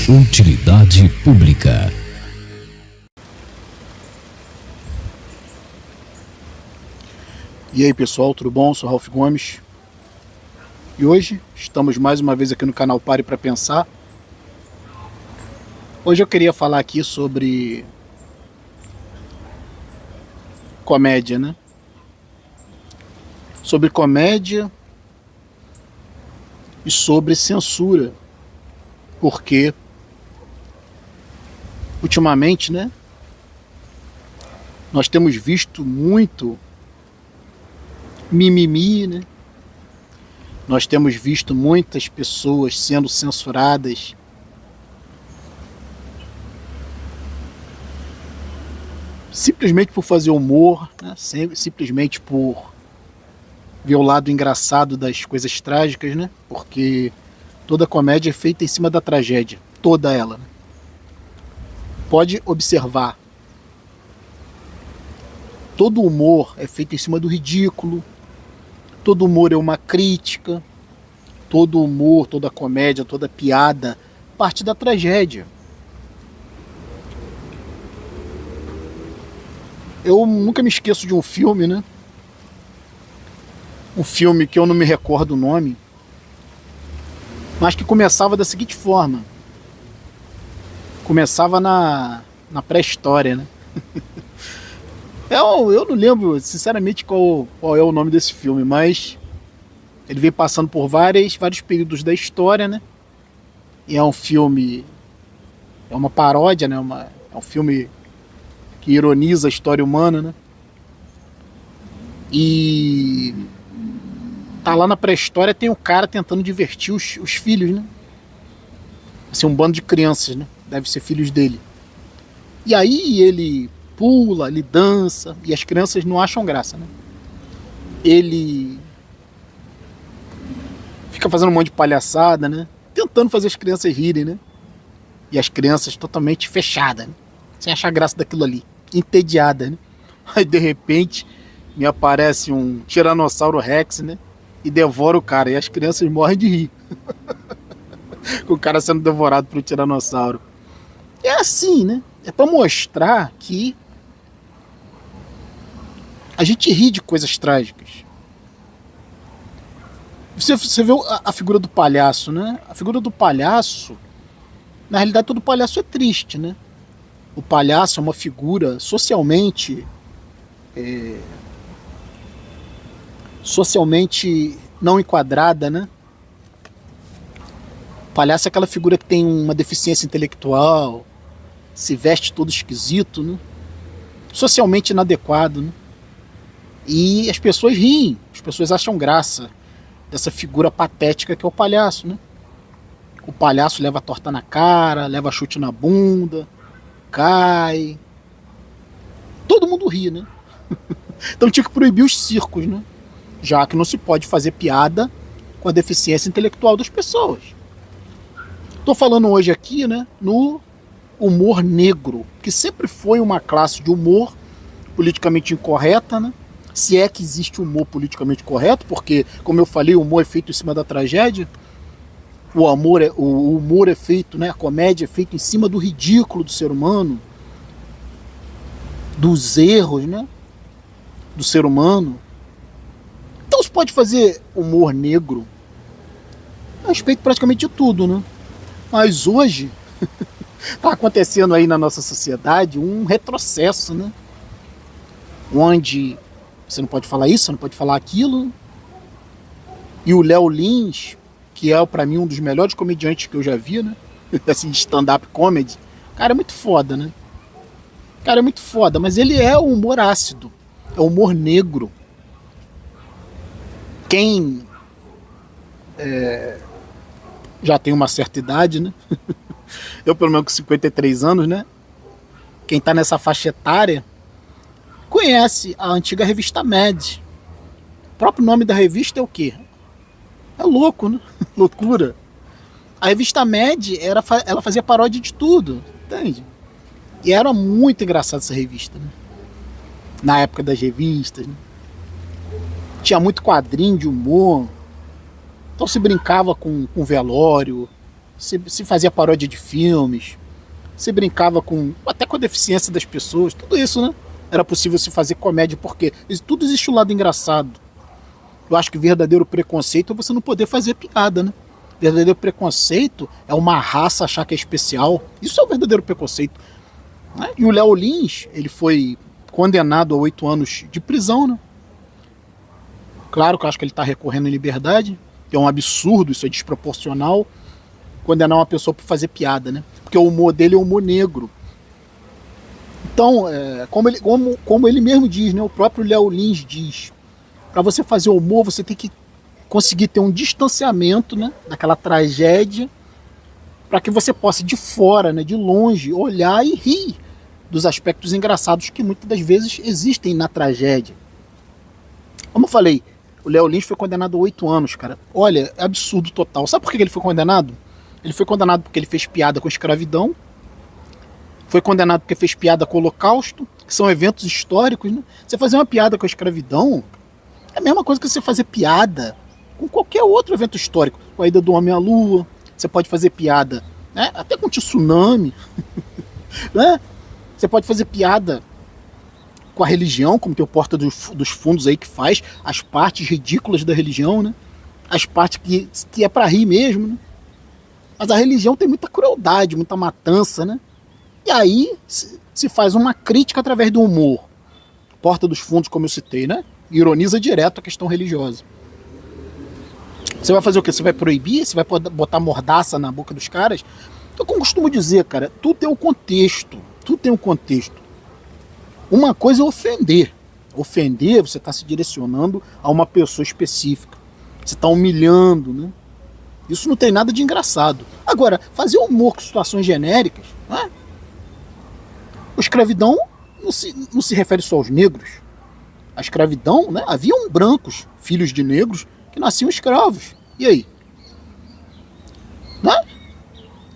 Utilidade pública. E aí pessoal, tudo bom? Sou Ralph Gomes. E hoje estamos mais uma vez aqui no canal Pare para Pensar. Hoje eu queria falar aqui sobre comédia, né? Sobre comédia e sobre censura. Porque ultimamente, né, nós temos visto muito mimimi, né? Nós temos visto muitas pessoas sendo censuradas simplesmente por fazer humor, né? Simplesmente por ver o lado engraçado das coisas trágicas, né? Porque toda comédia é feita em cima da tragédia, toda ela, né? Pode observar, todo humor é feito em cima do ridículo, todo humor é uma crítica, todo humor, toda comédia, toda piada parte da tragédia. Eu nunca me esqueço de um filme, né? Um filme que eu não me recordo o nome, mas que começava da seguinte forma. Começava na pré-história, né? Eu não lembro, sinceramente, qual é o nome desse filme, mas ele vem passando por vários períodos da história, né? E é um filme, é uma paródia, né? É um filme que ironiza a história humana, né? E tá lá na pré-história, tem um cara tentando divertir os filhos, né? Assim, um bando de crianças, né? Deve ser filhos dele. E aí ele pula, ele dança, e as crianças não acham graça, né? Ele fica fazendo um monte de palhaçada, né? Tentando fazer as crianças rirem, né? E as crianças totalmente fechadas, né? Sem achar graça daquilo ali, entediadas, né? Aí de repente me aparece um Tiranossauro Rex, né? E devora o cara, e as crianças morrem de rir. Com o cara sendo devorado por um tiranossauro. É assim, né? É para mostrar que a gente ri de coisas trágicas. Você vê a figura do palhaço, né? A figura do palhaço, na realidade todo palhaço é triste, né? O palhaço é uma figura socialmente não enquadrada, né? O palhaço é aquela figura que tem uma deficiência intelectual, se veste todo esquisito, né? Socialmente inadequado, né? E as pessoas riem, as pessoas acham graça dessa figura patética que é o palhaço, né? O palhaço leva torta na cara, leva chute na bunda, cai. Todo mundo ri, né? Então tinha que proibir os circos, né? Já que não se pode fazer piada com a deficiência intelectual das pessoas. Estou falando hoje aqui, né, no humor negro, que sempre foi uma classe de humor politicamente incorreta, né? Se é que existe humor politicamente correto, porque, como eu falei, o humor é feito em cima da tragédia, o humor é feito, né, a comédia é feita em cima do ridículo do ser humano, dos erros, né, do ser humano. Então se pode fazer humor negro a respeito praticamente de tudo, né? Mas hoje está acontecendo aí na nossa sociedade um retrocesso, né? Onde você não pode falar isso, você não pode falar aquilo. E o Léo Lins, que é para mim um dos melhores comediantes que eu já vi, né? Assim, de stand-up comedy. Cara, é muito foda, né? Cara, é muito foda, mas ele é o humor ácido, é o humor negro. Quem já tem uma certa idade, né? Eu pelo menos com 53 anos, né? Quem tá nessa faixa etária conhece a antiga revista Mad. O próprio nome da revista é o quê? É louco, né? Loucura. A revista Mad, ela fazia paródia de tudo, entende? E era muito engraçada essa revista, né? Na época das revistas, né? Tinha muito quadrinho de humor. Então se brincava com velório, se fazia paródia de filmes, se brincava até com a deficiência das pessoas, tudo isso, né? Era possível se fazer comédia, porque tudo existe um lado engraçado. Eu acho que verdadeiro preconceito é você não poder fazer piada, né? Verdadeiro preconceito é uma raça achar que é especial. Isso é o verdadeiro preconceito, né? E o Léo Lins, ele foi condenado a 8 anos de prisão, né? Claro que eu acho que ele está recorrendo em liberdade, que é um absurdo, isso é desproporcional, condenar uma pessoa por fazer piada, né? Porque o humor dele é humor negro. Então, como ele mesmo diz, né? O próprio Léo Lins diz, para você fazer humor, você tem que conseguir ter um distanciamento, né, daquela tragédia, para que você possa, de fora, né, de longe, olhar e rir dos aspectos engraçados que muitas das vezes existem na tragédia. Como eu falei, o Léo Lins foi condenado a 8 anos, cara. Olha, é absurdo total. Sabe por que ele foi condenado? Ele foi condenado porque ele fez piada com a escravidão, foi condenado porque fez piada com o Holocausto, que são eventos históricos, né? Você fazer uma piada com a escravidão é a mesma coisa que você fazer piada com qualquer outro evento histórico. Com a ida do homem à lua, você pode fazer piada, né, até com o tsunami, né? Você pode fazer piada com a religião, como tem o Porta dos Fundos aí que faz as partes ridículas da religião, né? As partes que é pra rir mesmo, né? Mas a religião tem muita crueldade, muita matança, né? E aí se faz uma crítica através do humor. Porta dos Fundos, como eu citei, né? Ironiza direto a questão religiosa. Você vai fazer o quê? Você vai proibir? Você vai botar mordaça na boca dos caras? Então, como eu costumo dizer, cara, tudo tem um contexto. Tudo tem um contexto. Uma coisa é ofender. Ofender, você está se direcionando a uma pessoa específica. Você está humilhando, né? Isso não tem nada de engraçado. Agora, fazer humor com situações genéricas, né? A escravidão não se refere só aos negros. A escravidão, né? Haviam brancos, filhos de negros, que nasciam escravos. E aí? Né?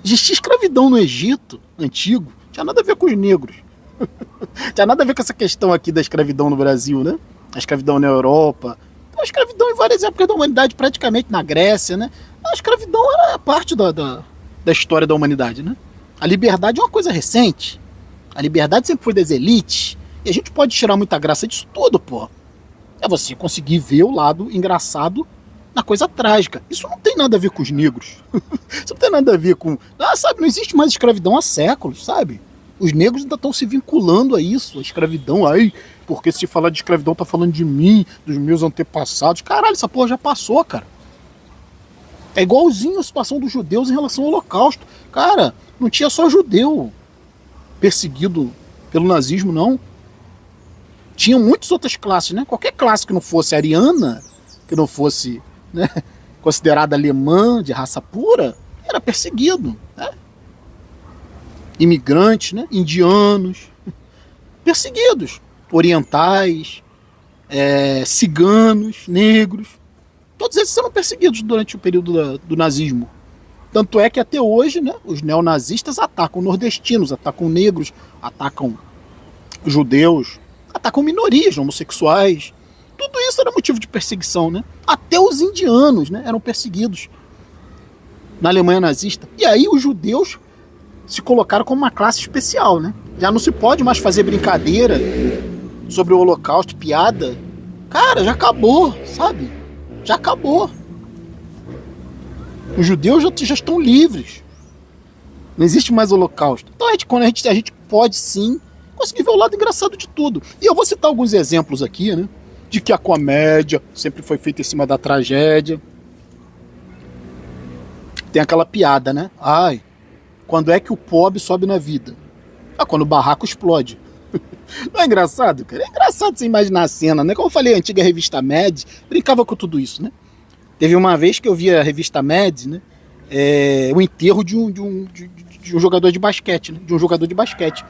Existia escravidão no Egito antigo. Não tinha nada a ver com os negros. Não tinha nada a ver com essa questão aqui da escravidão no Brasil, né? A escravidão na Europa. A escravidão em várias épocas da humanidade, praticamente na Grécia, né? A escravidão era parte da história da humanidade, né? A liberdade é uma coisa recente. A liberdade sempre foi das elites. E a gente pode tirar muita graça disso tudo, pô. É você conseguir ver o lado engraçado na coisa trágica. Isso não tem nada a ver com os negros. Isso não tem nada a ver com... sabe, não existe mais escravidão há séculos, sabe? Os negros ainda estão se vinculando a isso, a escravidão. Ai, porque se falar de escravidão tá falando de mim, dos meus antepassados. Caralho, essa porra já passou, cara. É igualzinho a situação dos judeus em relação ao Holocausto. Cara, não tinha só judeu perseguido pelo nazismo, não. Tinham muitas outras classes, né? Qualquer classe que não fosse ariana, que não fosse, né, considerada alemã, de raça pura, era perseguido, né? Imigrantes, né? Indianos, perseguidos. Orientais, ciganos, negros. Todos esses foram perseguidos durante o período do nazismo. Tanto é que até hoje, né, os neonazistas atacam nordestinos, atacam negros, atacam judeus, atacam minorias, homossexuais. Tudo isso era motivo de perseguição, né? Até os indianos, né, eram perseguidos na Alemanha nazista. E aí os judeus se colocaram como uma classe especial, né? Já não se pode mais fazer brincadeira sobre o Holocausto, piada. Cara, já acabou, sabe? Já acabou. Os judeus já estão livres. Não existe mais Holocausto. Então a gente pode sim conseguir ver o lado engraçado de tudo. E eu vou citar alguns exemplos aqui, né? De que a comédia sempre foi feita em cima da tragédia. Tem aquela piada, né? Ai, quando é que o pobre sobe na vida? Quando o barraco explode. Não é engraçado, cara? É engraçado você imaginar a cena, né? Como eu falei, a antiga revista Mad brincava com tudo isso, né? Teve uma vez que eu vi a revista Mad, né? O enterro de um jogador de basquete, né? De um jogador de basquete.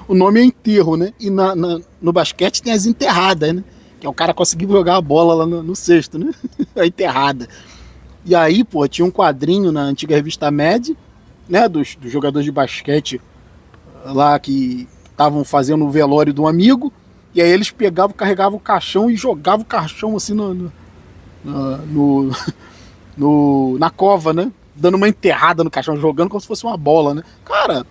O nome é enterro, né? E no basquete tem as enterradas, né? Que é o cara conseguir jogar a bola lá no cesto, né? A enterrada. E aí, pô, tinha um quadrinho na antiga revista Mad, né? Dos jogadores de basquete lá que estavam fazendo o velório de um amigo. E aí eles pegavam, carregavam o caixão e jogavam o caixão assim na cova, né? dando uma enterrada no caixão, jogando como se fosse uma bola, né? Cara,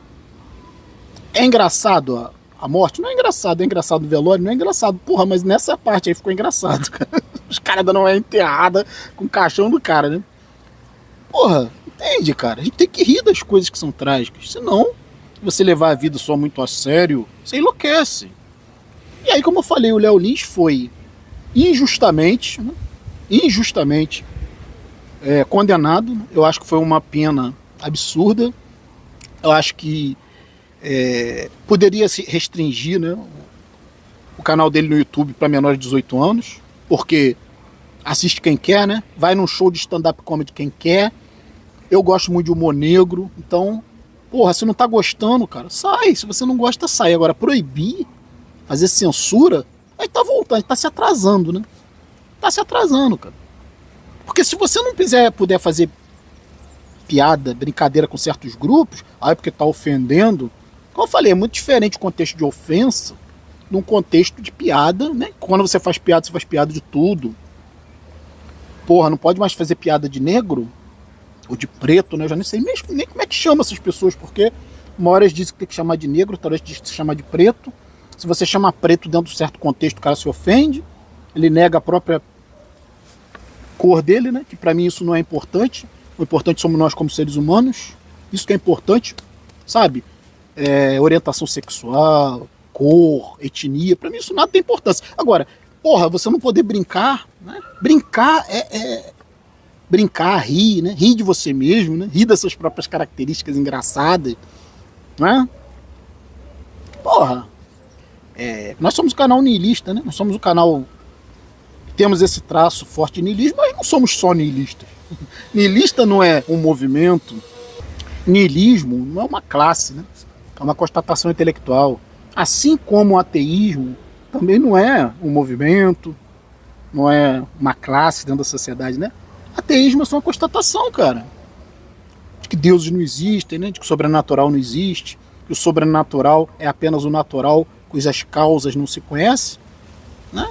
é engraçado a morte? Não é engraçado. É engraçado o velório? Não é engraçado. Porra, mas nessa parte aí ficou engraçado, cara. Os caras dando uma enterrada com o caixão do cara, né? Porra, entende, cara? A gente tem que rir das coisas que são trágicas. Senão, se você levar a vida só muito a sério, você enlouquece. E aí, como eu falei, o Léo Lins foi injustamente, né? Injustamente condenado. Eu acho que foi uma pena absurda. Eu acho que poderia se restringir, né, o canal dele no YouTube para menores de 18 anos, porque assiste quem quer, né? Vai num show de stand-up comedy quem quer. Eu gosto muito de humor negro, então, porra, se não tá gostando, cara, sai. Se você não gosta, sai. Agora, proibir, fazer censura, aí tá voltando, tá se atrasando, né? Tá se atrasando, cara. Porque se você não puder fazer piada, brincadeira com certos grupos, aí porque tá ofendendo, como eu falei, é muito diferente o contexto de ofensa de um contexto de piada, né? Quando você faz piada de tudo. Porra, não pode mais fazer piada de negro ou de preto, né? Eu já nem sei nem como é que chama essas pessoas, porque uma hora eles dizem que tem que chamar de negro, outra hora dizem que chamar de preto. Se você chama preto dentro de um certo contexto, o cara se ofende, ele nega a própria cor dele, né? Que pra mim isso não é importante. O importante somos nós como seres humanos. Isso que é importante, sabe? Orientação sexual, cor, etnia, pra mim isso nada tem importância. Agora, porra, você não poder brincar, né? Brincar brincar, rir, né? Rir de você mesmo, né? Rir das suas próprias características engraçadas, né? Porra, nós somos um canal niilista, né? Nós somos um canal que temos esse traço forte de niilismo, mas não somos só niilistas. Niilista não é um movimento, niilismo não é uma classe, né? É uma constatação intelectual. Assim como o ateísmo também não é um movimento, não é uma classe dentro da sociedade, né? Ateísmo é só uma constatação, cara. De que deuses não existem, né? De que o sobrenatural não existe, que o sobrenatural é apenas o natural, cujas causas não se conhecem, né?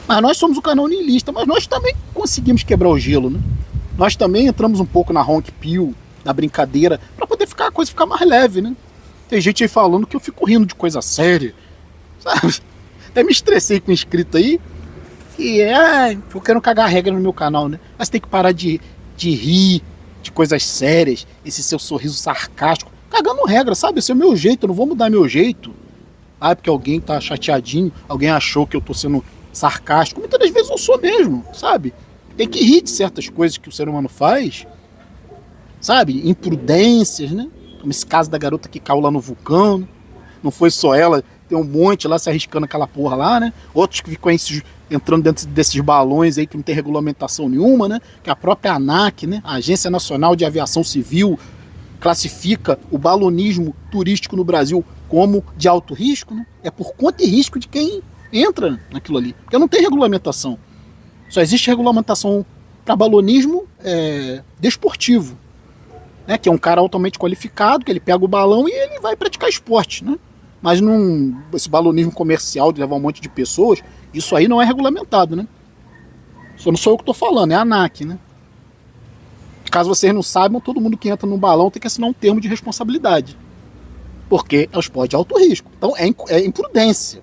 Mas nós somos um canal niilista, mas nós também conseguimos quebrar o gelo, né? Nós também entramos um pouco na Ronk Pill, na brincadeira, para poder a coisa ficar mais leve, né? Tem gente aí falando que eu fico rindo de coisa séria, sabe? Até me estressei com um inscrito aí, que eu quero cagar regra no meu canal, né? Mas tem que parar de rir de coisas sérias, esse seu sorriso sarcástico, cagando regra, sabe? Esse é o meu jeito, eu não vou mudar meu jeito. Porque alguém tá chateadinho, alguém achou que eu tô sendo sarcástico. Muitas das vezes eu sou mesmo, sabe? Tem que rir de certas coisas que o ser humano faz, sabe? Imprudências, né? Como esse caso da garota que caiu lá no vulcão. Não foi só ela, tem um monte lá se arriscando aquela porra lá, né? Outros que ficam entrando dentro desses balões aí que não tem regulamentação nenhuma, né? Que a própria ANAC, né? A Agência Nacional de Aviação Civil, classifica o balonismo turístico no Brasil como de alto risco, né? É por conta e risco de quem entra naquilo ali. Porque não tem regulamentação. Só existe regulamentação para balonismo desportivo, né? Que é um cara altamente qualificado, que ele pega o balão e ele vai praticar esporte, né? Mas esse balonismo comercial de levar um monte de pessoas, isso aí não é regulamentado, né? Só não sou eu que estou falando, é a ANAC, né? Caso vocês não saibam, todo mundo que entra no balão tem que assinar um termo de responsabilidade, porque é um esporte de alto risco. Então é imprudência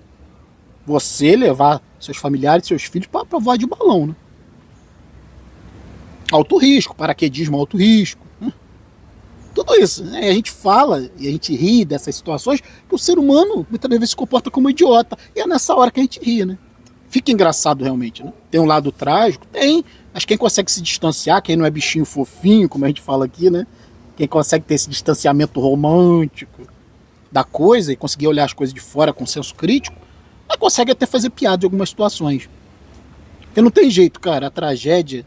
você levar seus familiares, seus filhos para voar de balão, né? Alto risco, paraquedismo alto risco, né? Tudo isso, né? A gente fala e a gente ri dessas situações que o ser humano muitas vezes se comporta como idiota, e é nessa hora que a gente ri, né? Fica engraçado realmente, né? Tem um lado trágico, tem, mas quem consegue se distanciar, quem não é bichinho fofinho, como a gente fala aqui, né? Quem consegue ter esse distanciamento romântico da coisa e conseguir olhar as coisas de fora com senso crítico, consegue até fazer piada de algumas situações. Porque não tem jeito, cara, a tragédia,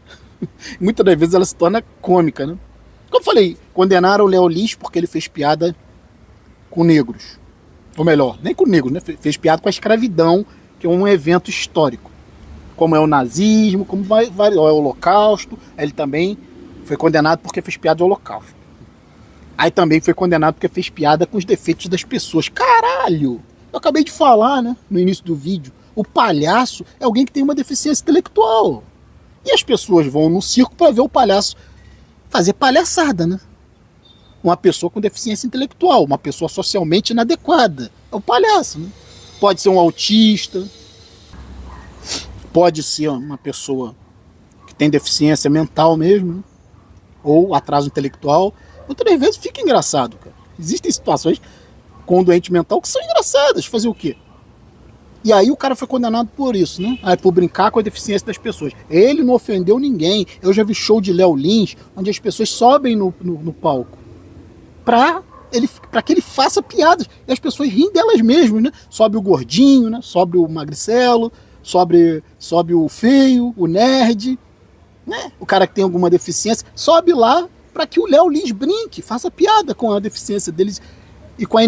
muitas das vezes ela se torna cômica, né? Como eu falei, condenaram o Léo Lins porque ele fez piada com negros. Ou melhor, nem com negros, né? Fez piada com a escravidão, que é um evento histórico. Como é o nazismo, como é o Holocausto. Ele também foi condenado porque fez piada do Holocausto. Aí também foi condenado porque fez piada com os defeitos das pessoas. Caralho! Eu acabei de falar, né, no início do vídeo, o palhaço é alguém que tem uma deficiência intelectual. E as pessoas vão no circo para ver o palhaço fazer palhaçada, né? Uma pessoa com deficiência intelectual, uma pessoa socialmente inadequada. É o palhaço, né? Pode ser um autista, pode ser uma pessoa que tem deficiência mental mesmo, né? Ou atraso intelectual. Outras vezes fica engraçado, cara. Existem situações com um doente mental que são engraçadas. Fazer o quê? E aí o cara foi condenado por isso, né? Aí, por brincar com a deficiência das pessoas. Ele não ofendeu ninguém. Eu já vi show de Léo Lins, onde as pessoas sobem no palco pra que ele faça piadas. E as pessoas riem delas mesmas, né? Sobe o gordinho, né? Sobe o magricelo, sobe o feio, o nerd, né? O cara que tem alguma deficiência, sobe lá para que o Léo Lins brinque, faça piada com a deficiência deles e com a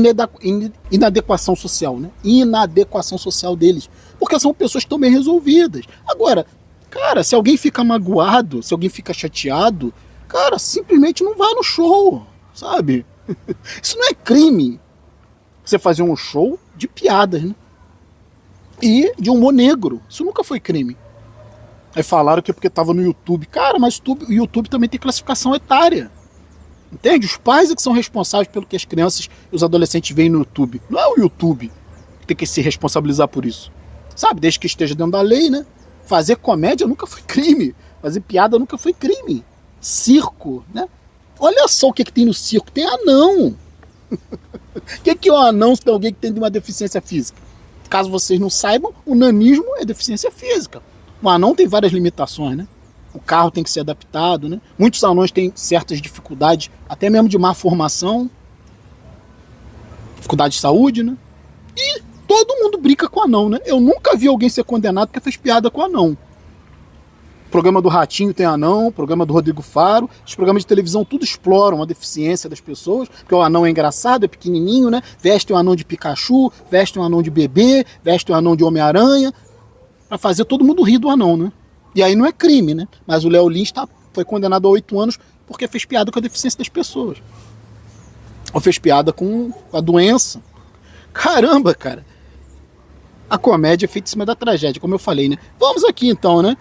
inadequação social, né? Inadequação social deles. Porque são pessoas que estão bem resolvidas. Agora, cara, se alguém fica magoado, se alguém fica chateado, cara, simplesmente não vai no show, sabe? Isso não é crime. Você fazer um show de piadas, né? E de humor negro. Isso nunca foi crime. Aí falaram que é porque estava no YouTube. Cara, mas o YouTube também tem classificação etária. Entende? Os pais é que são responsáveis pelo que as crianças e os adolescentes veem no YouTube. Não é o YouTube que tem que se responsabilizar por isso. Sabe? Desde que esteja dentro da lei, né? Fazer comédia nunca foi crime. Fazer piada nunca foi crime. Circo, né? Olha só o que tem no circo. Tem anão. O que é um anão se tem alguém que tem uma deficiência física? Caso vocês não saibam, o nanismo é deficiência física. O anão tem várias limitações, né? O carro tem que ser adaptado, né? Muitos anões têm certas dificuldades, até mesmo de má formação, dificuldade de saúde, né? E todo mundo brinca com anão, né? Eu nunca vi alguém ser condenado porque fez piada com anão. O programa do Ratinho tem anão, o programa do Rodrigo Faro, os programas de televisão tudo exploram a deficiência das pessoas, porque o anão é engraçado, é pequenininho, né? Veste um anão de Pikachu, veste um anão de bebê, veste um anão de Homem-Aranha, para fazer todo mundo rir do anão, né? E aí não é crime, né? Mas o Léo Lins foi condenado a 8 anos porque fez piada com a deficiência das pessoas. Ou fez piada com a doença. Caramba, cara. A comédia é feita em cima da tragédia, como eu falei, né? Vamos aqui então, né?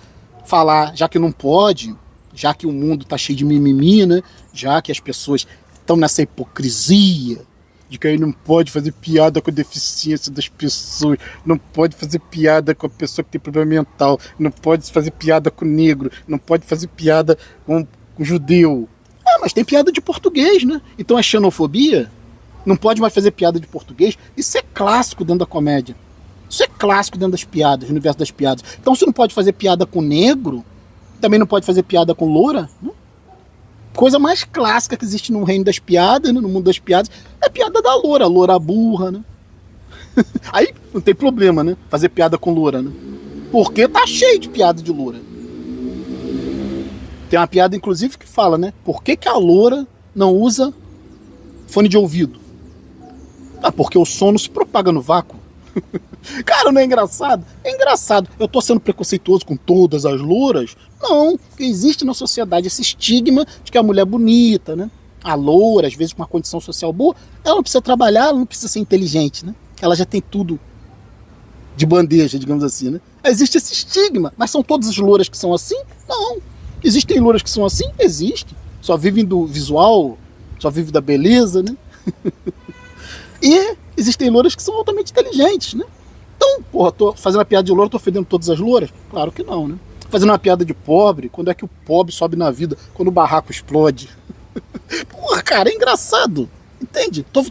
Falar, já que não pode, já que o mundo tá cheio de mimimi, né? Já que as pessoas estão nessa hipocrisia de que aí não pode fazer piada com a deficiência das pessoas, não pode fazer piada com a pessoa que tem problema mental, não pode fazer piada com o negro, não pode fazer piada com o judeu. Ah, mas tem piada de português, né? Então é xenofobia? Não pode mais fazer piada de português? Isso é clássico dentro da comédia. Isso é clássico dentro das piadas, no universo das piadas. Então se não pode fazer piada com negro, também não pode fazer piada com loura, né? Coisa mais clássica que existe no reino das piadas, né, no mundo das piadas, é a piada da loura, a loura burra, né? Aí não tem problema, né? Fazer piada com loura, né? Porque tá cheio de piada de loura. Tem uma piada, inclusive, que fala, né? Por que a loura não usa fone de ouvido? Ah, porque o som não se propaga no vácuo. Cara, não é engraçado? É engraçado. Eu tô sendo preconceituoso com todas as louras? Não, porque existe na sociedade esse estigma de que a mulher é bonita, né? A loura, às vezes com uma condição social boa, ela não precisa trabalhar, ela não precisa ser inteligente, né? Ela já tem tudo de bandeja, digamos assim, né? Existe esse estigma, mas são todas as louras que são assim? Não. Existem louras que são assim? Existe. Só vivem do visual, só vivem da beleza, né? E existem louras que são altamente inteligentes, né? Então, porra, tô fazendo uma piada de loura, tô ofendendo todas as louras? Claro que não, né? Fazendo uma piada de pobre, quando é que o pobre sobe na vida? Quando o barraco explode. Porra, cara, é engraçado. Entende? Tô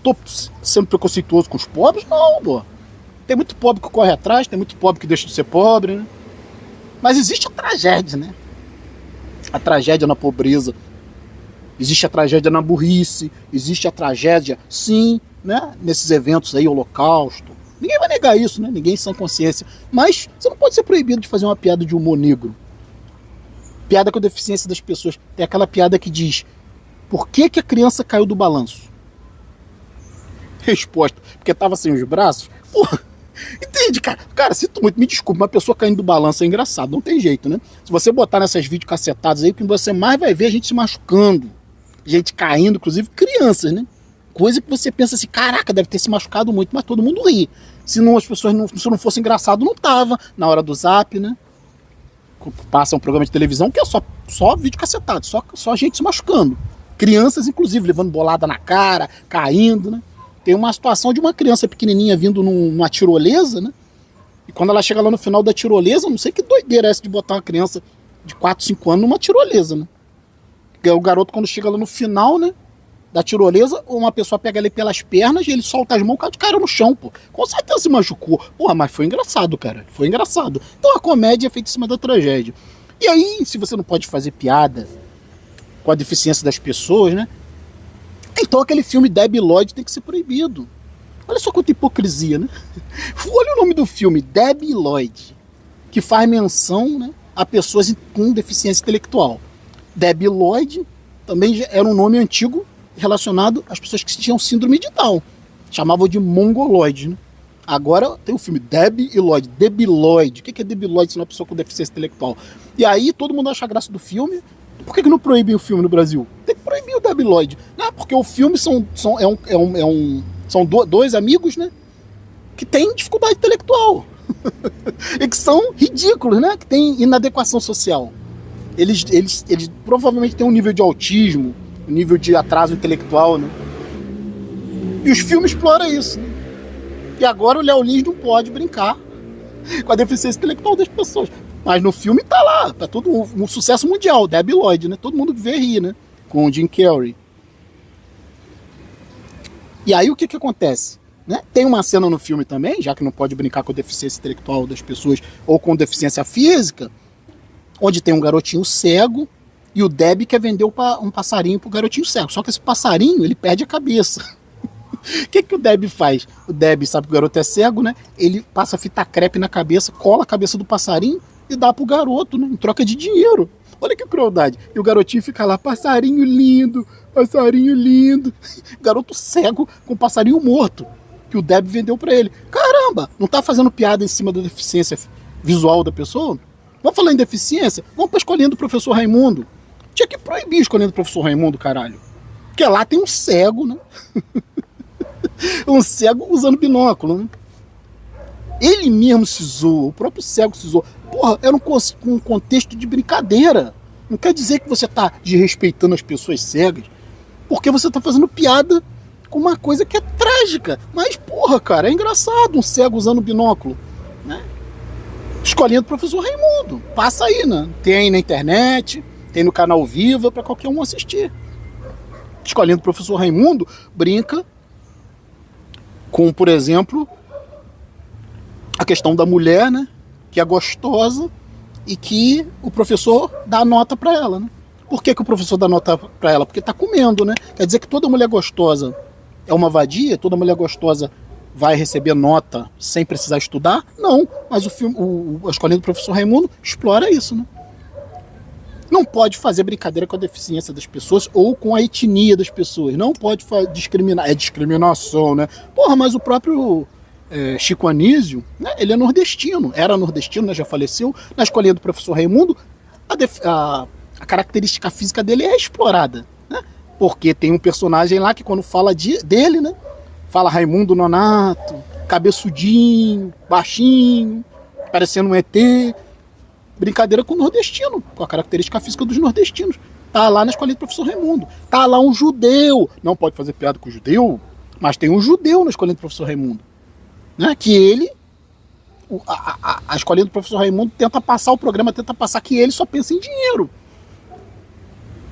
sendo preconceituoso com os pobres? Não, pô. Tem muito pobre que corre atrás, tem muito pobre que deixa de ser pobre, né? Mas existe a tragédia, né? A tragédia na pobreza. Existe a tragédia na burrice. Existe a tragédia, sim, né? Nesses eventos aí, holocausto. Ninguém vai negar isso, né? Ninguém sem consciência. Mas você não pode ser proibido de fazer uma piada de humor negro. Piada com a deficiência das pessoas. Tem aquela piada que diz: por que a criança caiu do balanço? Resposta: porque tava sem os braços. Porra, entende, cara? Cara, sinto muito, me desculpe, uma pessoa caindo do balanço é engraçado, não tem jeito, né? Se você botar nessas videocassetadas aí, o que você mais vai ver é a gente se machucando, gente caindo, inclusive crianças, né? Coisa que você pensa assim, caraca, deve ter se machucado muito, mas todo mundo ri. Se não, as pessoas não, se não fosse engraçado, não tava na hora do zap, né? passa um programa de televisão que é só vídeo cacetado, só gente se machucando. Crianças, inclusive, levando bolada na cara, caindo, né? Tem uma situação de uma criança pequenininha vindo numa tirolesa, né? E quando ela chega lá no final da tirolesa, não sei que doideira é essa de botar uma criança de 4, 5 anos numa tirolesa, né? Porque o garoto, quando chega lá no final, né, da tirolesa, uma pessoa pega ele pelas pernas e ele solta as mãos, cai de cara no chão, pô. Com certeza se machucou. Porra, mas foi engraçado, cara. Foi engraçado. Então a comédia é feita em cima da tragédia. E aí, se você não pode fazer piada com a deficiência das pessoas, né? Então aquele filme Debi Lloyd tem que ser proibido. Olha só quanta hipocrisia, né? Olha o nome do filme, Debi Lloyd, que faz menção, né, a pessoas com deficiência intelectual. Debi Lloyd também era um nome antigo relacionado às pessoas que tinham síndrome de Down. Chamavam de mongoloide, né? Agora tem o filme Debi e Lloyd. Debi Lloyd. O que é Debi Lloyd se não é uma pessoa com deficiência intelectual? E aí todo mundo acha graça do filme. Por que não proíbem o filme no Brasil? Tem que proibir o Debi Lloyd. Né? Porque o filme são dois amigos, né, que têm dificuldade intelectual. E que são ridículos, né? Que têm inadequação social. Eles provavelmente têm um nível de autismo, um nível de atraso intelectual, né? E os filmes exploram isso, né? E agora o Léo Lins não pode brincar com a deficiência intelectual das pessoas. Mas no filme tá lá, tá todo um sucesso mundial, Debi Lloyd, né? Todo mundo vê rir, né? Com o Jim Carrey. E aí o que acontece? Né? Tem uma cena no filme também, já que não pode brincar com a deficiência intelectual das pessoas ou com deficiência física, onde tem um garotinho cego e o Debi quer vender um passarinho pro garotinho cego. Só que esse passarinho, ele perde a cabeça. O que o Debi faz? O Debi sabe que o garoto é cego, né? Ele passa fita crepe na cabeça, cola a cabeça do passarinho e dá pro garoto, né? Em troca de dinheiro. Olha que crueldade. E o garotinho fica lá, passarinho lindo, passarinho lindo. Garoto cego com passarinho morto, que o Debi vendeu pra ele. Caramba, não tá fazendo piada em cima da deficiência visual da pessoa? Vamos falar em deficiência? Vamos pra escolhendo do professor Raimundo. Tinha que proibir escolhendo do professor Raimundo, caralho. Porque lá tem um cego, né? Um cego usando binóculo, né? Ele mesmo se zoa, o próprio cego se zoa. Porra, era um contexto de brincadeira. Não quer dizer que você tá desrespeitando as pessoas cegas, porque você tá fazendo piada com uma coisa que é trágica. Mas, porra, cara, é engraçado um cego usando binóculo, né? Escolhendo o professor Raimundo. Passa aí, né? Tem na internet, tem no canal Viva, para qualquer um assistir. Escolhendo o professor Raimundo, brinca com, por exemplo, a questão da mulher, né, que é gostosa e que o professor dá nota para ela, né? Por que o professor dá nota para ela? Porque tá comendo, né? Quer dizer que toda mulher gostosa é uma vadia? Toda mulher gostosa vai receber nota sem precisar estudar? Não, mas o filme, a Escolinha do Professor Raimundo explora isso, né? Não pode fazer brincadeira com a deficiência das pessoas ou com a etnia das pessoas. Não pode discriminar. É discriminação, né? Porra, mas o próprio Chico Anísio, né, ele é nordestino. Era nordestino, né, já faleceu. Na Escolinha do Professor Raimundo, a característica física dele é explorada, né? Porque tem um personagem lá que quando fala dele, né, fala Raimundo Nonato, cabeçudinho, baixinho, parecendo um ET. Brincadeira com o nordestino, com a característica física dos nordestinos. Tá lá na Escolinha do Professor Raimundo. Tá lá um judeu. Não pode fazer piada com o judeu, mas tem um judeu na Escolinha do Professor Raimundo, né? Que ele, a Escolinha do Professor Raimundo tenta passar, o programa tenta passar que ele só pensa em dinheiro.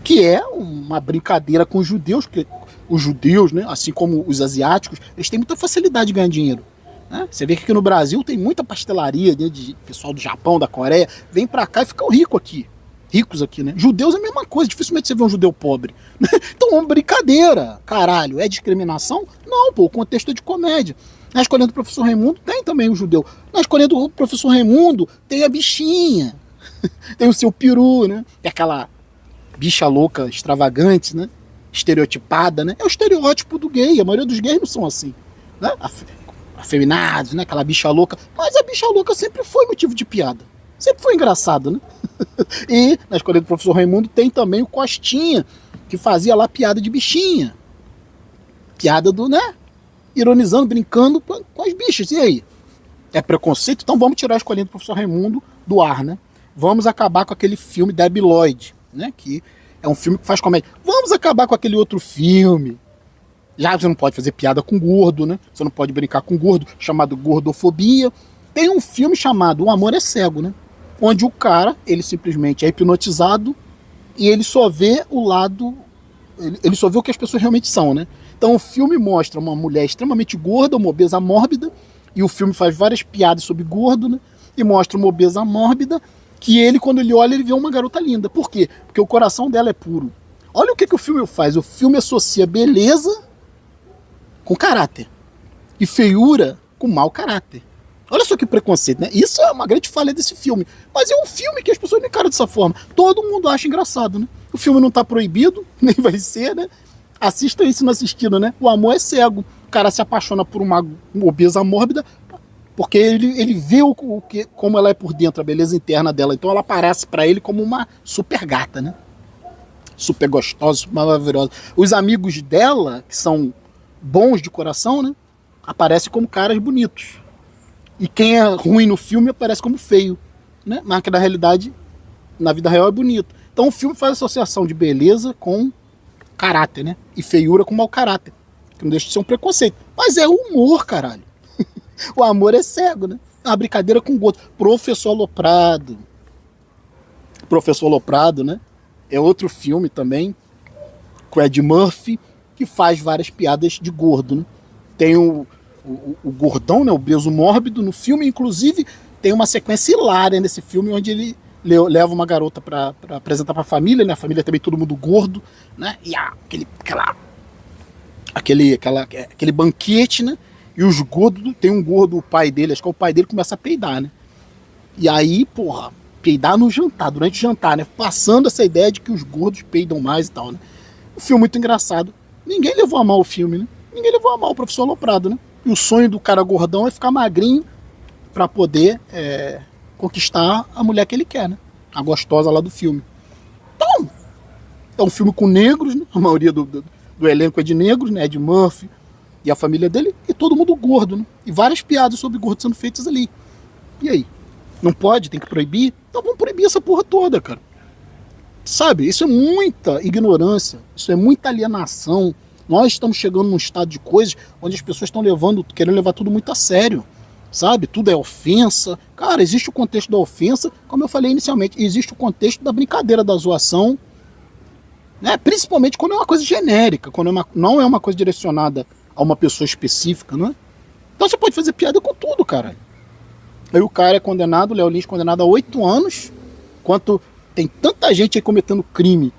Que é uma brincadeira com os judeus, que os judeus, né, assim como os asiáticos, eles têm muita facilidade de ganhar dinheiro. Você vê que aqui no Brasil tem muita pastelaria, né, de pessoal do Japão, da Coreia, vem pra cá e ficam ricos aqui, né? Judeus é a mesma coisa, dificilmente você vê um judeu pobre. Então é uma brincadeira, caralho. É discriminação? Não, pô, o contexto é de comédia. Na Escolinha do Professor Raimundo tem também o judeu. Na Escolinha do Professor Raimundo tem a bichinha, tem o seu peru, né? Tem aquela bicha louca, extravagante, né? Estereotipada, né? É o estereótipo do gay, a maioria dos gays não são assim, né? Afeminados, né? Aquela bicha louca. Mas a bicha louca sempre foi motivo de piada. Sempre foi engraçado, né? E na Escolinha do Professor Raimundo tem também o Costinha, que fazia lá piada de bichinha. Piada do, né? Ironizando, brincando com as bichas. E aí? É preconceito? Então vamos tirar a Escolinha do Professor Raimundo do ar, né? vamos acabar com aquele filme Debi Lloyd, né? Que é um filme que faz comédia. Vamos acabar com aquele outro filme. Já você não pode fazer piada com gordo, né? Você não pode brincar com gordo, chamado gordofobia. Tem um filme chamado O Amor é Cego, né? Onde o cara, ele simplesmente é hipnotizado e ele só vê o lado... Ele só vê o que as pessoas realmente são, né? Então o filme mostra uma mulher extremamente gorda, uma obesa mórbida, e o filme faz várias piadas sobre gordo, né? E mostra uma obesa mórbida, que ele, quando ele olha, ele vê uma garota linda. Por quê? Porque o coração dela é puro. Olha o que o filme faz. O filme associa beleza com caráter. E feiura com mau caráter. Olha só que preconceito, né? Isso é uma grande falha desse filme. Mas é um filme que as pessoas não encaram dessa forma. Todo mundo acha engraçado, né? O filme não tá proibido, nem vai ser, né? Assista isso não assistindo, né? O amor é cego. O cara se apaixona por uma obesa mórbida porque ele vê como ela é por dentro, a beleza interna dela. Então ela aparece pra ele como uma super gata, né? Super gostosa, super maravilhosa. Os amigos dela, que são bons de coração, né? Aparecem como caras bonitos. E quem é ruim no filme aparece como feio, né? Mas que na realidade, na vida real é bonito. Então o filme faz associação de beleza com caráter, né? E feiura com mau caráter. Que não deixa de ser um preconceito. Mas é humor, caralho. O amor é cego, né? É uma brincadeira com gosto. Professor Aloprado. Professor Aloprado, né? É outro filme também, com Ed Murphy, que faz várias piadas de gordo, né? Tem o gordão, né? O obeso mórbido no filme, inclusive tem uma sequência hilária nesse filme, onde ele leva uma garota para apresentar para a família, né? A família também todo mundo gordo, né? E aquele banquete, né? E os gordos, tem um gordo, o pai dele, acho que é o pai dele, começa a peidar, né? E aí, porra, peidar no jantar, durante o jantar, né? Passando essa ideia de que os gordos peidam mais e tal, né? Um filme muito engraçado. Ninguém levou a mal o filme, né? Ninguém levou a mal o Professor Aloprado, né? E o sonho do cara gordão é ficar magrinho para poder conquistar a mulher que ele quer, né? A gostosa lá do filme. Então, é um filme com negros, né? A maioria do elenco é de negros, né? Ed Murphy e a família dele, e todo mundo gordo, né? E várias piadas sobre gordo sendo feitas ali. E aí? Não pode? Tem que proibir? Então vamos proibir essa porra toda, cara. Sabe? Isso é muita ignorância, isso é muita alienação. Nós estamos chegando num estado de coisas onde as pessoas estão querendo levar tudo muito a sério, sabe? Tudo é ofensa. Cara, existe o contexto da ofensa, como eu falei inicialmente, existe o contexto da brincadeira, da zoação, né? Principalmente quando é uma coisa genérica, quando não é uma coisa direcionada a uma pessoa específica, né? Então você pode fazer piada com tudo, cara. Aí o cara é condenado, o Léo Lins condenado a 8 anos, enquanto tem tanta gente aí cometendo crime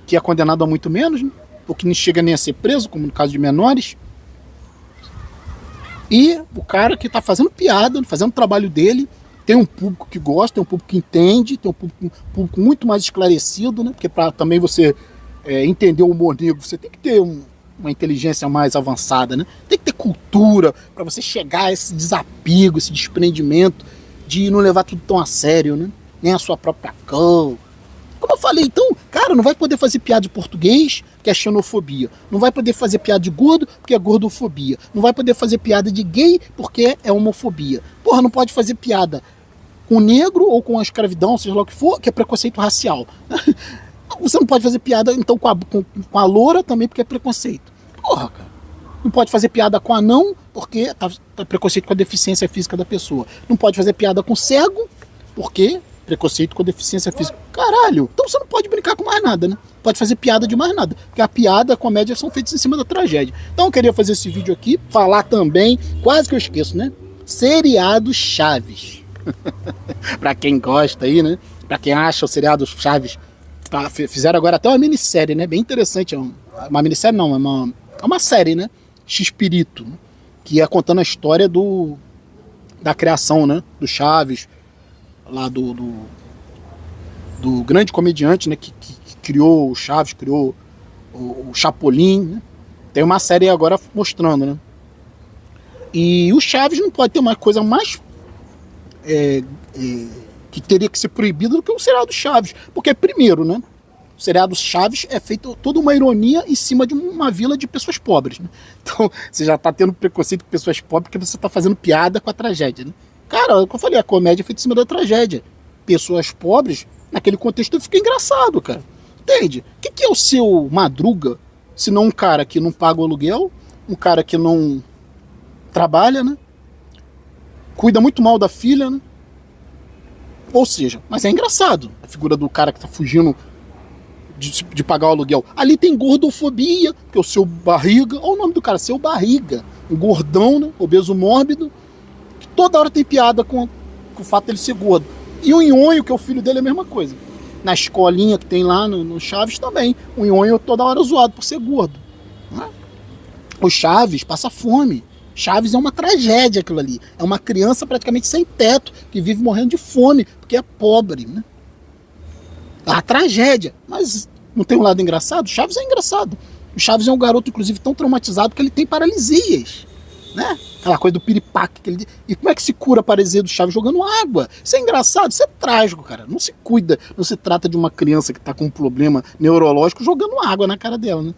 que é condenado a muito menos, né? Ou que não chega nem a ser preso, como no caso de menores. E o cara que tá fazendo piada, fazendo o trabalho dele, tem um público que gosta, tem um público que entende, tem um público muito mais esclarecido, né? Porque para também você entender o humor negro, você tem que ter uma inteligência mais avançada, né? Tem que ter cultura para você chegar a esse desapego, esse desprendimento de não levar tudo tão a sério, né? Nem a sua própria cão. Como eu falei, então, cara, não vai poder fazer piada de português, que é xenofobia. Não vai poder fazer piada de gordo, porque é gordofobia. Não vai poder fazer piada de gay, porque é homofobia. Porra, não pode fazer piada com negro ou com a escravidão, seja lá o que for, que é preconceito racial. Você não pode fazer piada, então, com a loura também, porque é preconceito. Porra, cara. Não pode fazer piada com anão, porque tá preconceito com a deficiência física da pessoa. Não pode fazer piada com cego, porque preconceito com deficiência física. Caralho, então você não pode brincar com mais nada, né? Pode fazer piada de mais nada. Porque a piada, a comédia são feitas em cima da tragédia. Então eu queria fazer esse vídeo aqui, falar também, quase que eu esqueço, né? Seriado Chaves. Pra quem gosta aí, né? Pra quem acha o seriado Chaves. Fizeram agora até uma minissérie, né? Bem interessante. Uma minissérie não, é uma série, né? X-Pirito, né? Que é contando a história da criação, né? Do Chaves, lá do grande comediante, né, que criou o Chaves, criou o Chapolin, né? Tem uma série agora mostrando, né? E o Chaves não pode ter uma coisa mais que teria que ser proibido do que o seriado Chaves, porque primeiro, né, o seriado Chaves é feito toda uma ironia em cima de uma vila de pessoas pobres, né? Então você já tá tendo preconceito com pessoas pobres porque você tá fazendo piada com a tragédia, né? Cara, como eu falei, a comédia é feita em cima da tragédia. pessoas pobres, naquele contexto fica engraçado, cara. Entende? O que é o seu Madruga, se não um cara que não paga o aluguel, um cara que não trabalha, né? Cuida muito mal da filha, né? Ou seja, mas é engraçado a figura do cara que tá fugindo de pagar o aluguel. Ali tem gordofobia, que é o seu barriga. Olha o nome do cara, seu barriga. Um gordão, né? Obeso mórbido, que toda hora tem piada com o fato dele ser gordo. E o Nhonho, que é o filho dele, é a mesma coisa. Na escolinha que tem lá no Chaves também. O Nhonho toda hora zoado por ser gordo. Né? O Chaves passa fome. Chaves é uma tragédia aquilo ali. É uma criança praticamente sem teto, que vive morrendo de fome, porque é pobre, né? É uma tragédia. Mas não tem um lado engraçado? O Chaves é engraçado. O Chaves é um garoto, inclusive, tão traumatizado que ele tem paralisias. Né? Aquela coisa do piripaque. Que ele... E como é que se cura a paralisia do Chaves? Jogando água. Isso é engraçado, isso é trágico, cara. Não se cuida, não se trata de uma criança que está com um problema neurológico jogando água na cara dela, né?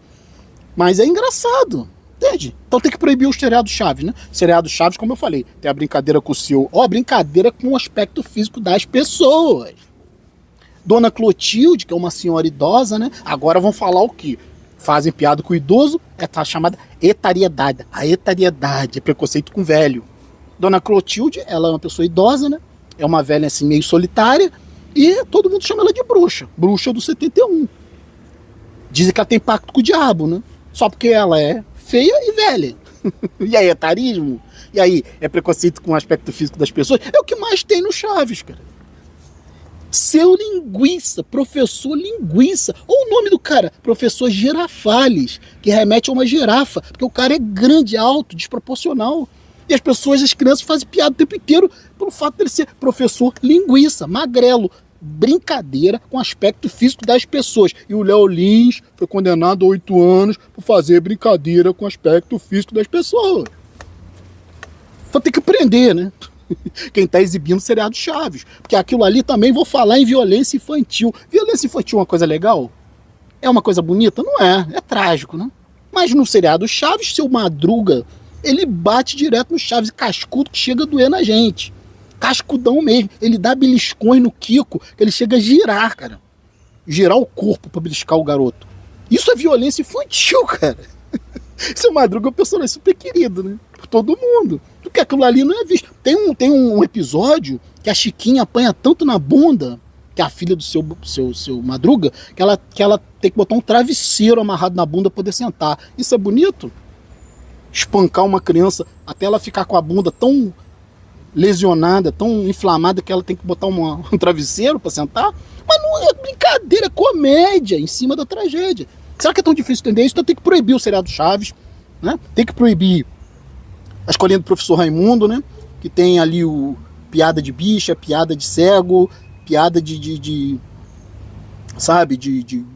Mas é engraçado. Entende? Então tem que proibir o seriado Chaves, né? Seriado Chaves, como eu falei, tem a brincadeira com o seu... brincadeira com o aspecto físico das pessoas. Dona Clotilde, que é uma senhora idosa, né? Agora vão falar o quê? Fazem piada com o idoso, é a chamada etariedade. A etariedade é preconceito com velho. Dona Clotilde, ela é uma pessoa idosa, né? É uma velha assim meio solitária e todo mundo chama ela de bruxa. Bruxa do 71. Dizem que ela tem pacto com o diabo, né? Só porque ela é feia e velha. E aí, etarismo? E aí, é preconceito com o aspecto físico das pessoas? É o que mais tem no Chaves, cara. Seu Linguiça, professor Linguiça. Ou o nome do cara, professor Girafales, que remete a uma girafa, porque o cara é grande, alto, desproporcional. E as pessoas, as crianças fazem piada o tempo inteiro pelo fato dele ser professor Linguiça, magrelo. Brincadeira com o aspecto físico das pessoas. E o Léo Lins foi condenado a 8 anos por fazer brincadeira com o aspecto físico das pessoas. Então tem que prender, né? Quem está exibindo o seriado Chaves. Porque aquilo ali também vou falar em violência infantil. Violência infantil é uma coisa legal? É uma coisa bonita? Não é. É trágico, né? Mas no seriado Chaves, seu Madruga, ele bate direto no Chaves, cascudo que chega a doer na gente. Cascudão mesmo. Ele dá beliscões no Kiko, que ele chega a girar, cara. Girar o corpo pra beliscar o garoto. Isso é violência infantil, cara. Seu Madruga é um personagem super querido, né? Por todo mundo. Porque aquilo ali não é visto. Tem um episódio que a Chiquinha apanha tanto na bunda, que é a filha do seu Madruga, que ela tem que botar um travesseiro amarrado na bunda pra poder sentar. Isso é bonito? Espancar uma criança até ela ficar com a bunda tão lesionada, tão inflamada que ela tem que botar um travesseiro para sentar. Mas não é brincadeira, é comédia em cima da tragédia. Será que é tão difícil entender isso? Então tem que proibir o seriado Chaves, né? Tem que proibir a escolinha do professor Raimundo, né? Que tem ali o piada de bicha, piada de cego, piada de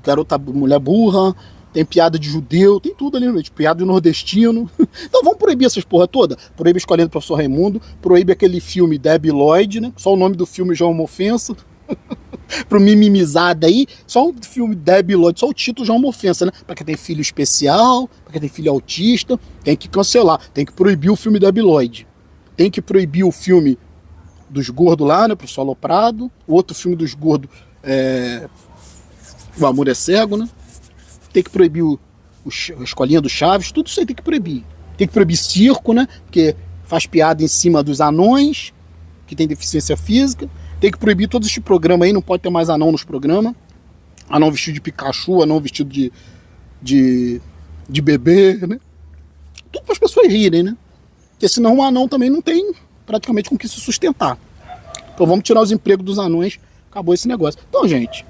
garota, mulher burra, tem piada de judeu, tem tudo ali, de piada de nordestino. Então vamos proibir essas porra toda. Proíbe a escolinha do professor Raimundo, proíbe aquele filme Debbie Lloyd, né? Só o nome do filme já é uma ofensa. Pro mimimizada aí, só o filme Debbie Lloyd, só o título já é uma ofensa, né? Pra quem tem filho especial, pra quem tem filho autista, tem que cancelar, tem que proibir o filme Debbie Lloyd. Tem que proibir o filme dos gordos lá, né? Professor Aloprado. O outro filme dos gordos O Amor é Cego, né? Tem que proibir a escolinha do Chaves, tudo isso aí tem que proibir. Tem que proibir circo, né? Porque faz piada em cima dos anões, que tem deficiência física. Tem que proibir todo esse programa aí, não pode ter mais anão nos programas. Anão vestido de Pikachu, anão vestido de bebê, né? Tudo para as pessoas rirem, né? Porque senão o anão também não tem praticamente com que se sustentar. Então vamos tirar os empregos dos anões, acabou esse negócio. Então, gente,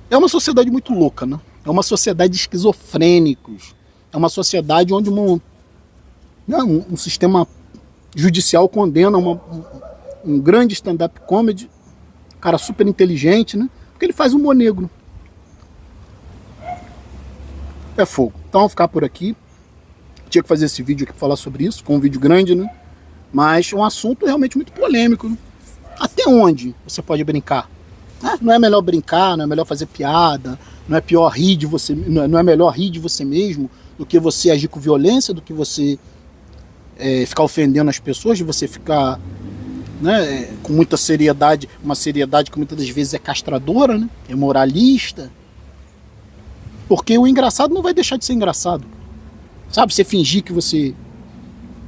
é uma sociedade muito louca, né? É uma sociedade de esquizofrênicos. É uma sociedade onde um sistema judicial condena um grande stand-up comedy, um cara super inteligente, né? Porque ele faz humor negro. É fogo. Então vamos ficar por aqui. Tinha que fazer esse vídeo aqui para falar sobre isso. Foi um vídeo grande, né? Mas é um assunto realmente muito polêmico, né? Até onde você pode brincar? Não é melhor brincar, não é melhor fazer piada, não é pior rir de você, não é melhor rir de você mesmo do que você agir com violência, do que você ficar ofendendo as pessoas, de você ficar né, com muita seriedade, uma seriedade que muitas das vezes é castradora, né, é moralista. Porque o engraçado não vai deixar de ser engraçado. Sabe, você fingir que você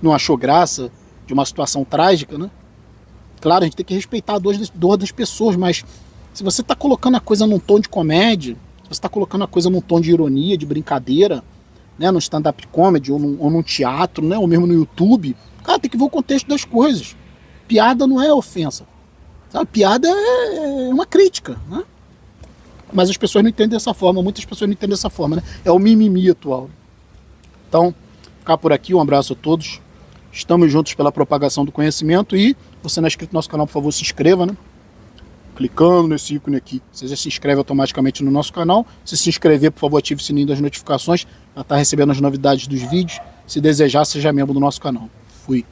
não achou graça de uma situação trágica, né? Claro, a gente tem que respeitar a dor das pessoas, mas se você está colocando a coisa num tom de comédia, se você está colocando a coisa num tom de ironia, de brincadeira, né, no stand-up comedy ou num teatro, né, ou mesmo no YouTube, cara, tem que ver o contexto das coisas. Piada não é ofensa. Sabe? Piada é uma crítica, né? Mas as pessoas não entendem dessa forma, muitas pessoas não entendem dessa forma, né? É o mimimi atual. Então, ficar por aqui, um abraço a todos. Estamos juntos pela propagação do conhecimento e você não é inscrito no nosso canal, por favor, se inscreva, né? Clicando nesse ícone aqui, você já se inscreve automaticamente no nosso canal. Se inscrever, por favor, ative o sininho das notificações para estar recebendo as novidades dos vídeos. Se desejar, seja membro do nosso canal. Fui.